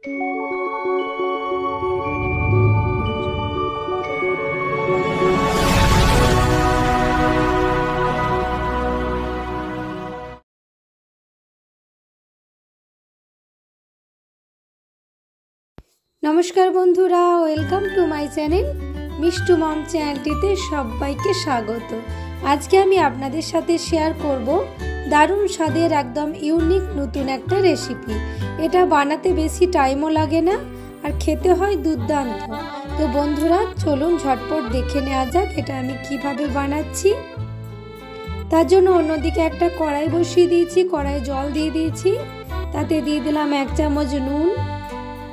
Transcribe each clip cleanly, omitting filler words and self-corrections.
नमस्कार बंधुरा welcome to my channel Mishtu mom चैनलটিতে সবাইকে স্বাগত। আজকে আমি আপনাদের সাথে শেয়ার করব দারুণ স্বাদের একদম ইউনিক নতুন একটা রেসিপি। এটা বানাতে বেশি টাইমও লাগে না আর খেতে হয় দুর্দান্ত। তো বন্ধুরা চলুন ঝটপট দেখে নেওয়া যাক এটা আমি কিভাবে বানাচ্ছি। তার জন্য অন্যদিকে একটা কড়াই বসিয়ে দিয়েছি, কড়াই জল দিয়ে দিয়েছি, তাতে দিয়ে দিলাম 1 চামচ নুন।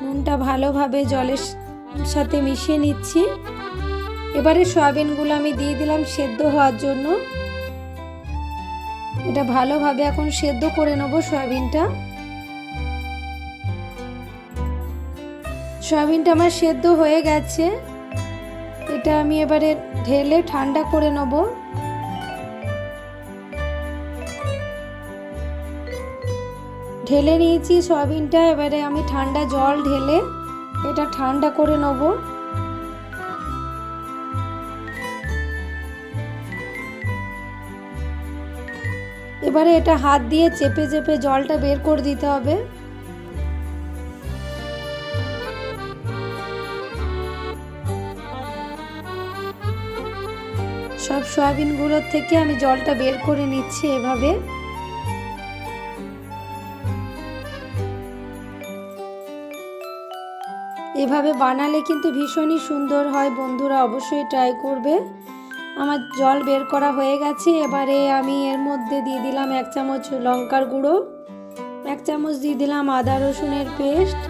নুনটা ভালোভাবে জলের সাথে মিশিয়ে নিচ্ছি। এবারে সয়াবিনগুলো আমি দিয়ে দিলাম সেদ্ধ হওয়ার জন্য। এটা ভালোভাবে এখন সেদ্ধ করে নেব সয়াবিনটা। সয়াবিনটা আমার সেদ্ধ হয়ে গেছে, এটা আমি এবারে ঢেলে ঠান্ডা করে নেব। ঢেলে নিয়েছি সয়াবিনটা, এবারে আমি ঠান্ডা জল ঢেলে এটা ঠান্ডা করে নেব। এবারে এটা হাত দিয়ে চেপে চেপে জলটা বের করে দিতে হবে। সব সয়াবিনগুলোর থেকে আমি জলটা বের করে নিচ্ছি এভাবে। এভাবে বানালে কিন্তু ভীষণই সুন্দর হয়, বন্ধুরা অবশ্যই ট্রাই করবে। আমার জল বের করা হয়ে গেছে। এবারে আমি এর মধ্যে দিয়ে দিলাম 1 চামচ লঙ্কার গুঁড়ো, 1 চামচ দিয়ে দিলাম আদা রসুনের পেস্ট,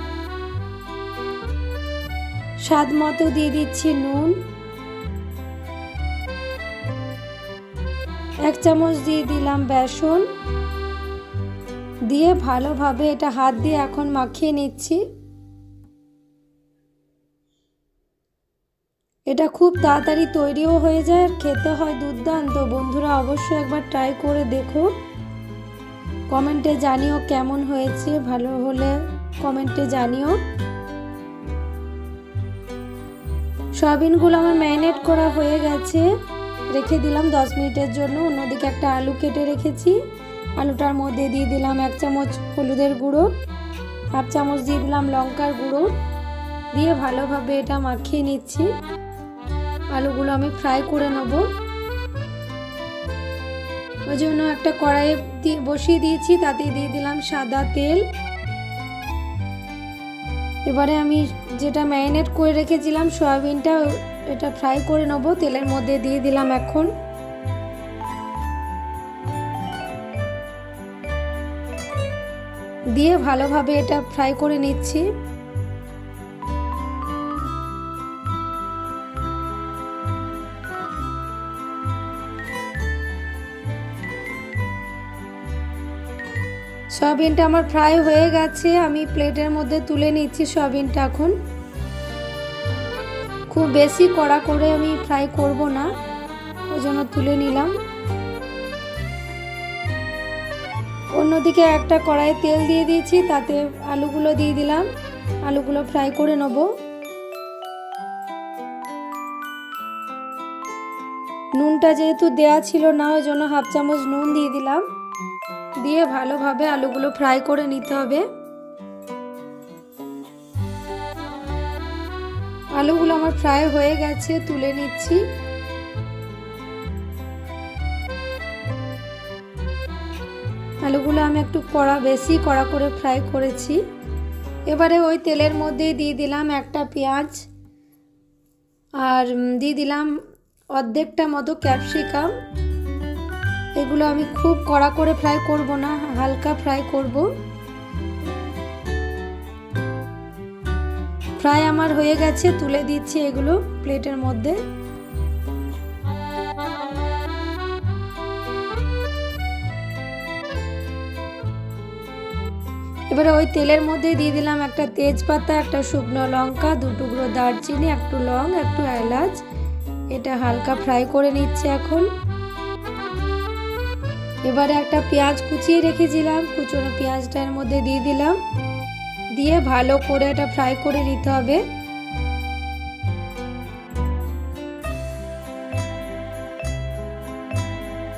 স্বাদ মতো দিয়ে দিচ্ছি নুন, 1 চামচ দিয়ে দিলাম বেসন, দিয়ে ভালোভাবে এটা হাত দিয়ে এখন মাখিয়ে নিচ্ছি। এটা খুব তাড়াতাড়ি তৈরিও হয়ে যায় আর খেতে হয় দুর্দান্ত। বন্ধুরা অবশ্যই একবার ট্রাই করে দেখো, কমেন্টে জানিও কেমন হয়েছে, ভালো হলে কমেন্টে জানিও। সয়াবিনগুলো আমার ম্যারিনেট করা হয়ে গেছে, রেখে দিলাম 10 মিনিটের জন্য। অন্যদিকে একটা আলু কেটে রেখেছি, আলুটার মধ্যে দিয়ে দিলাম 1 চামচ হলুদের গুঁড়ো, 1/2 চামচ দিয়ে দিলাম লঙ্কার গুঁড়ো, দিয়ে ভালোভাবে এটা মাখিয়ে নিচ্ছি। আলুগুলো আমি ফ্রাই করে নেব, ওই জন্য একটা কড়াই বসিয়ে দিয়েছি, তাতে দিয়ে দিলাম সাদা তেল। এবারে আমি যেটা ম্যারিনেট করে রেখেছিলাম সয়াবিনটা, এটা ফ্রাই করে নেব। তেলের মধ্যে দিয়ে দিলাম এখন। দিয়ে ভালোভাবে এটা ফ্রাই করে নিচ্ছি। সয়াবিনটা আমার ফ্রাই হয়ে গেছে, আমি প্লেটের মধ্যে তুলে নিচ্ছি সয়াবিনটা। এখন খুব বেশি কড়া করে আমি ফ্রাই করব না, ওই জন্য তুলে নিলাম। অন্যদিকে একটা কড়াইয়ে তেল দিয়ে দিয়েছি, তাতে আলুগুলো দিয়ে দিলাম, আলুগুলো ফ্রাই করে নেব। নুনটা যেহেতু দেয়া ছিল না, ওই জন্য 1/2 চামচ নুন দিয়ে দিলাম, দিয়ে ভালোভাবে আলুগুলো ফ্রাই করে নিতে হবে। আলুগুলো আমার ফ্রাই হয়ে গেছে, তুলে নিচ্ছি। আলুগুলো আমি একটু বেশি কড়া করে ফ্রাই করেছি। এবারে ওই তেলের মধ্যে দিয়ে দিলাম একটা পেঁয়াজ, আর দিয়ে দিলাম অর্ধেকটা মতো ক্যাপসিকাম। এগুলো আমি খুব কড়া করে ফ্রাই করব না, হালকা ফ্রাই করব। ফ্রাই আমার হয়ে গেছে, তুলে দিচ্ছি এগুলো প্লেটের মধ্যে। এবারে ওই তেলের মধ্যে দিয়ে দিলাম একটা তেজপাতা, একটা শুকনো লঙ্কা, 2 টুকরো দারচিনি, একটু লং, একটু এলাচ। এটা হালকা ফ্রাই করে নিচ্ছে এখন। এবারে একটা পেঁয়াজ কুচিয়ে রেখেছিলাম, কুচনো পেঁয়াজটার মধ্যে দিয়ে দিলাম, দিয়ে ভালো করে এটা ফ্রাই করে নিতে হবে।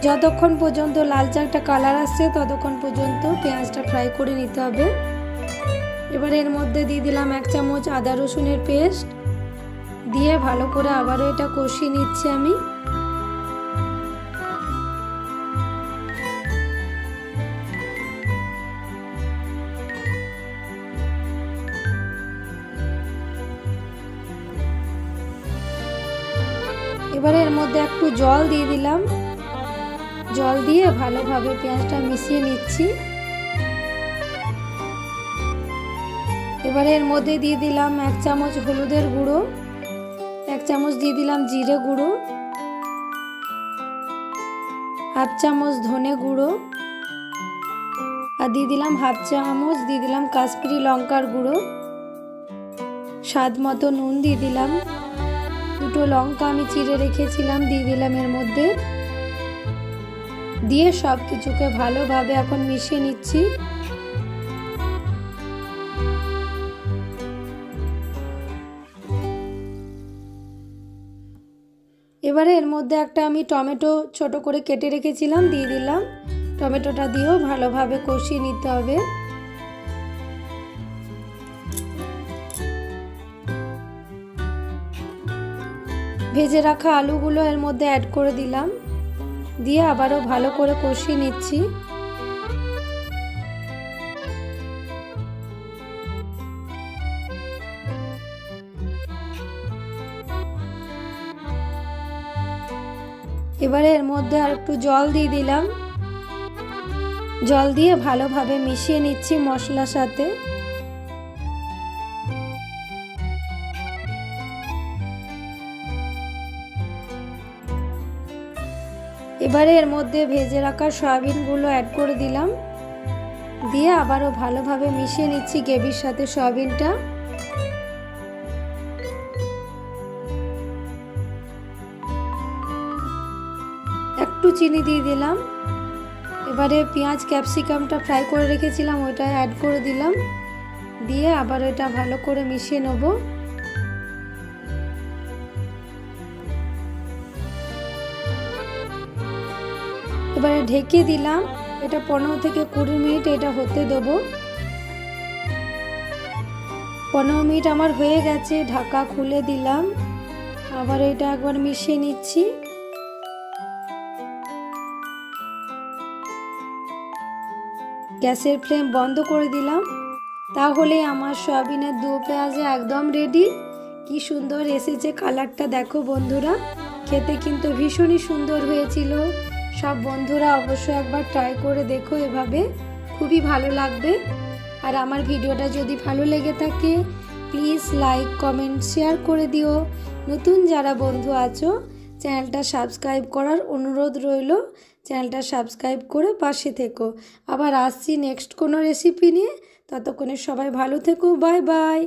যতক্ষণ পর্যন্ত লালচে একটা কালার আসছে ততক্ষণ পর্যন্ত পেঁয়াজটা ফ্রাই করে নিতে হবে। এবার এর মধ্যে দিয়ে দিলাম 1 চামচ আদা রসুনের পেস্ট, দিয়ে ভালো করে আবারও এটা কষিয়ে নিচ্ছি আমি। এবারে এর মধ্যে একটু জল দিয়ে দিলাম, জল দিয়ে ভালোভাবে পেঁয়াজটা মিশিয়ে নিচ্ছি। এবারে এর মধ্যে দিয়ে দিলাম 1 চামচ হলুদের গুঁড়ো, 1 চামচ দিয়ে দিলাম জিরে গুঁড়ো, 1/2 চামচ ধনে গুঁড়ো, আর দিয়ে দিলাম 1/2 চামচ দিয়ে দিলাম কাশ্মীরি লঙ্কার গুঁড়ো। স্বাদ মতো নুন দিয়ে দিলাম, 2টো লঙ্কা আমি চিড়ে রেখেছিলাম দিয়ে দিলাম এর মধ্যে, দিয়ে সব কিছুকে ভালোভাবে এখন মিশিয়ে নিচ্ছি। এবারে এর মধ্যে একটা আমি টমেটো ছোট করে কেটে রেখেছিলাম দিয়ে দিলাম, টমেটোটা দিয়েও ভালোভাবে কষিয়ে নিতে হবে। ভেজে রাখা আলুগুলো এর মধ্যে অ্যাড করে দিলাম, দিয়ে আবারও ভালো করে কষিয়ে নিচ্ছি। এবারে এর মধ্যে আর একটু জল দিয়ে দিলাম, জল দিয়ে ভালোভাবে মিশিয়ে নিচ্ছি মশলার সাথে। এবারে এর মধ্যে ভেজে রাখা সয়াবিনগুলো অ্যাড করে দিলাম, দিয়ে আবারও ভালোভাবে মিশিয়ে নিচ্ছি গ্রেভির সাথে সয়াবিনটা। একটু চিনি দিয়ে দিলাম। এবারে পেঁয়াজ ক্যাপসিকামটা ফ্রাই করে রেখেছিলাম ওইটা অ্যাড করে দিলাম, দিয়ে আবার এটা ভালো করে মিশিয়ে নেব। এবারে ঢেকে দিলাম, এটা 15 থেকে 20 মিনিট এটা হতে দেব। 15 মিনিট আমার হয়ে গেছে, ঢাকা খুলে দিলাম, আবার এটা একবার মিশিয়ে নিচ্ছি। গ্যাসের ফ্লেম বন্ধ করে দিলাম। তাহলে আমার সয়াবিনের দো পেঁয়াজে একদম রেডি। কি সুন্দর এসেছে কালারটা দেখো বন্ধুরা, খেতে কিন্তু ভীষণই সুন্দর হয়েছিল। সব বন্ধুরা অবশ্যই একবার ট্রাই করে দেখো, এভাবে খুবই ভালো লাগবে। আর আমার ভিডিওটা যদি ভালো লেগে থাকে প্লিজ লাইক কমেন্ট শেয়ার করে দিও। নতুন যারা বন্ধু আছো চ্যানেলটা সাবস্ক্রাইব করার অনুরোধ রইল, চ্যানেলটা সাবস্ক্রাইব করে পাশে থেকো। আবার আসছি নেক্সট কোনো রেসিপি নিয়ে, ততক্ষণে সবাই ভালো থেকো, বাই বাই।